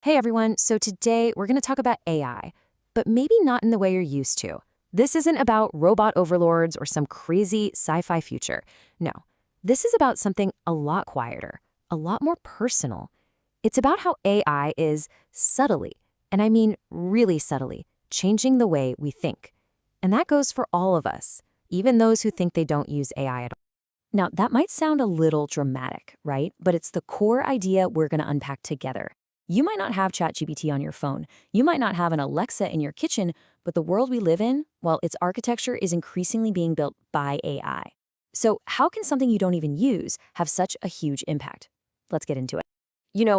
Hey everyone, so today we're going to talk about AI, but maybe not in the way you're used to. This isn't about robot overlords or some crazy sci-fi future. No, this is about something a lot quieter, a lot more personal. It's about how AI is subtly, and I mean really subtly, changing the way we think. And that goes for all of us, even those who think they don't use AI at all. Now, that might sound a little dramatic, right? But it's the core idea we're going to unpack together. You might not have ChatGPT on your phone. You might not have an Alexa in your kitchen, but the world we live in, well, its architecture is increasingly being built by AI. So how can something you don't even use have such a huge impact? Let's get into it.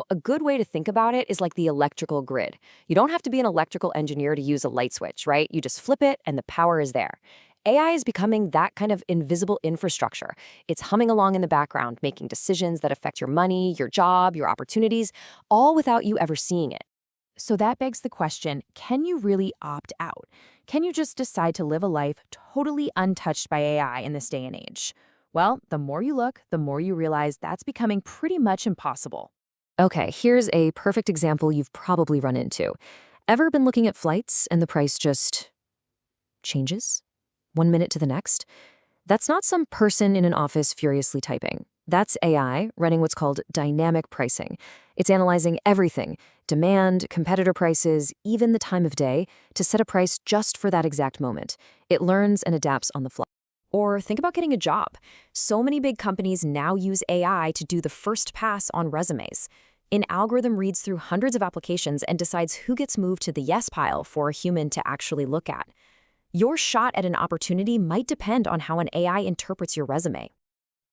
A good way to think about it is like the electrical grid. You don't have to be an electrical engineer to use a light switch, right? You just flip it and the power is there. AI is becoming that kind of invisible infrastructure. It's humming along in the background, making decisions that affect your money, your job, your opportunities, all without you ever seeing it. So that begs the question, can you really opt out? Can you just decide to live a life totally untouched by AI in this day and age? Well, the more you look, the more you realize that's becoming pretty much impossible. Okay, here's a perfect example you've probably run into. Ever been looking at flights and the price just changes? 1 minute to the next? That's not some person in an office furiously typing. That's AI running what's called dynamic pricing. It's analyzing everything, demand, competitor prices, even the time of day, to set a price just for that exact moment. It learns and adapts on the fly. Or think about getting a job. So many big companies now use AI to do the first pass on resumes. An algorithm reads through hundreds of applications and decides who gets moved to the yes pile for a human to actually look at. Your shot at an opportunity might depend on how an AI interprets your resume.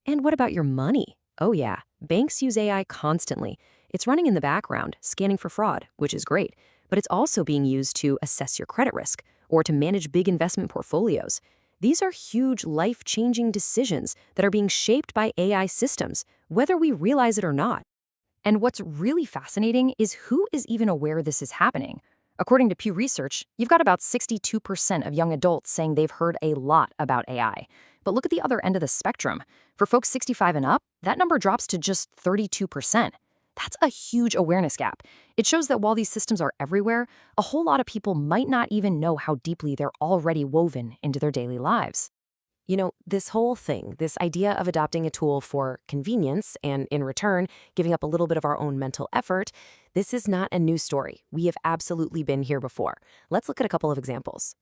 And what about your money? Oh yeah, banks use AI constantly. It's running in the background, scanning for fraud, which is great, but it's also being used to assess your credit risk or to manage big investment portfolios. These are huge, life-changing decisions that are being shaped by AI systems, whether we realize it or not. And what's really fascinating is who is even aware this is happening. According to Pew Research, you've got about 62% of young adults saying they've heard a lot about AI. But look at the other end of the spectrum. For folks 65 and up, that number drops to just 32%. That's a huge awareness gap. It shows that while these systems are everywhere, a whole lot of people might not even know how deeply they're already woven into their daily lives. This whole thing, this idea of adopting a tool for convenience and, in return, giving up a little bit of our own mental effort, this is not a new story. We have absolutely been here before. Let's look at a couple of examples.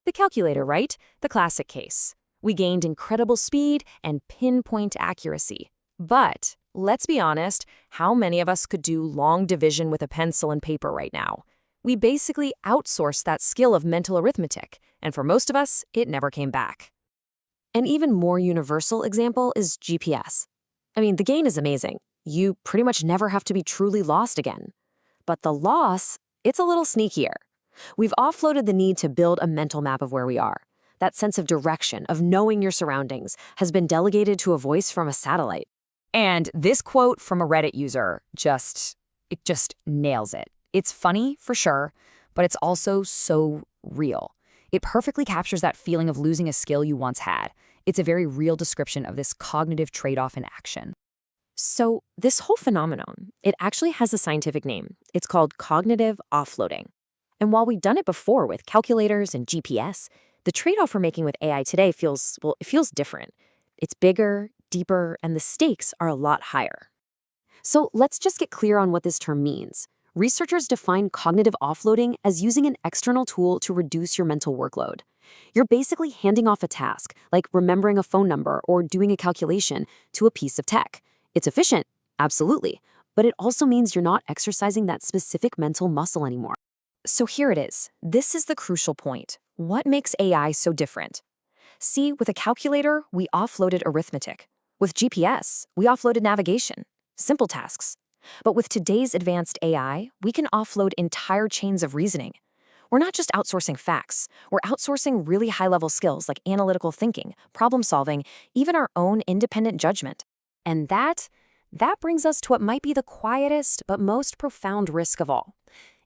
The calculator, right? The classic case. We gained incredible speed and pinpoint accuracy. But let's be honest, how many of us could do long division with a pencil and paper right now? We basically outsourced that skill of mental arithmetic, and for most of us, it never came back. An even more universal example is GPS. I mean, the gain is amazing. You pretty much never have to be truly lost again. But the loss, it's a little sneakier. We've offloaded the need to build a mental map of where we are. That sense of direction, of knowing your surroundings, has been delegated to a voice from a satellite. And this quote from a Reddit user it just nails it. It's funny, for sure, but it's also so real. It perfectly captures that feeling of losing a skill you once had. It's a very real description of this cognitive trade-off in action. So this whole phenomenon, it actually has a scientific name. It's called cognitive offloading. And while we've done it before with calculators and GPS, the trade-off we're making with AI today feels different. It's bigger, deeper, and the stakes are a lot higher. So let's just get clear on what this term means. Researchers define cognitive offloading as using an external tool to reduce your mental workload. You're basically handing off a task, like remembering a phone number or doing a calculation, to a piece of tech. It's efficient, absolutely, but it also means you're not exercising that specific mental muscle anymore. So here it is. This is the crucial point. What makes AI so different? See, with a calculator, we offloaded arithmetic. With GPS, we offloaded navigation, simple tasks. But with today's advanced AI, we can offload entire chains of reasoning. We're not just outsourcing facts, we're outsourcing really high-level skills like analytical thinking, problem solving, even our own independent judgment. And that brings us to what might be the quietest but most profound risk of all.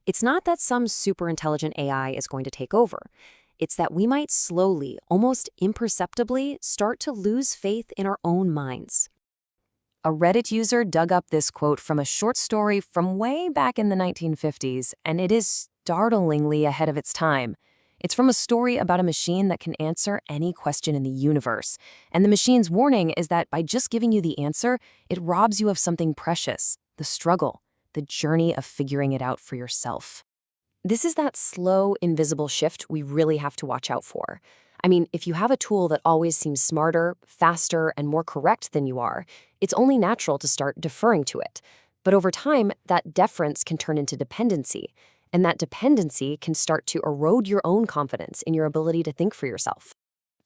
It's not that some super intelligent AI is going to take over. It's that we might slowly, almost imperceptibly, start to lose faith in our own minds. A Reddit user dug up this quote from a short story from way back in the 1950s, and it is startlingly ahead of its time. It's from a story about a machine that can answer any question in the universe. And the machine's warning is that by just giving you the answer, it robs you of something precious, the struggle, the journey of figuring it out for yourself. This is that slow, invisible shift we really have to watch out for. I mean, if you have a tool that always seems smarter, faster, and more correct than you are, it's only natural to start deferring to it. But over time, that deference can turn into dependency, and that dependency can start to erode your own confidence in your ability to think for yourself.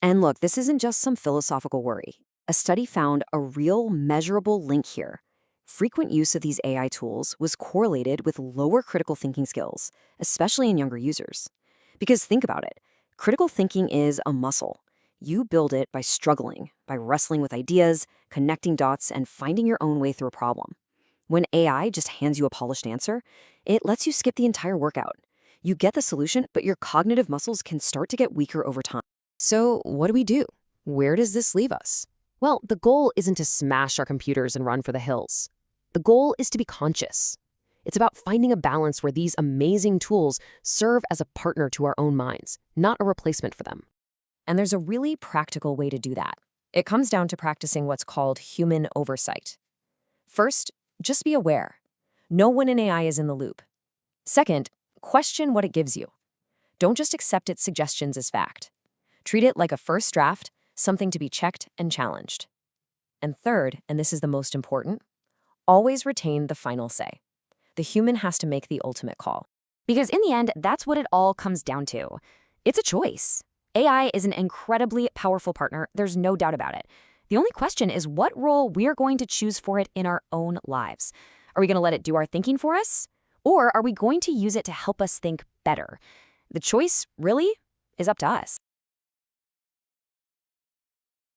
And look, this isn't just some philosophical worry. A study found a real, measurable link here. Frequent use of these AI tools was correlated with lower critical thinking skills, especially in younger users. Because think about it, critical thinking is a muscle. You build it by struggling, by wrestling with ideas, connecting dots, and finding your own way through a problem. When AI just hands you a polished answer, it lets you skip the entire workout. You get the solution, but your cognitive muscles can start to get weaker over time. So what do we do? Where does this leave us? Well, the goal isn't to smash our computers and run for the hills. The goal is to be conscious. It's about finding a balance where these amazing tools serve as a partner to our own minds, not a replacement for them. And there's a really practical way to do that. It comes down to practicing what's called human oversight. First, just be aware. Know when an AI is in the loop. Second, question what it gives you. Don't just accept its suggestions as fact. Treat it like a first draft, something to be checked and challenged. And third, and this is the most important, always retain the final say. The human has to make the ultimate call. Because in the end, that's what it all comes down to. It's a choice. AI is an incredibly powerful partner, there's no doubt about it. The only question is what role we're going to choose for it in our own lives. Are we going to let it do our thinking for us? Or are we going to use it to help us think better? The choice, really, is up to us.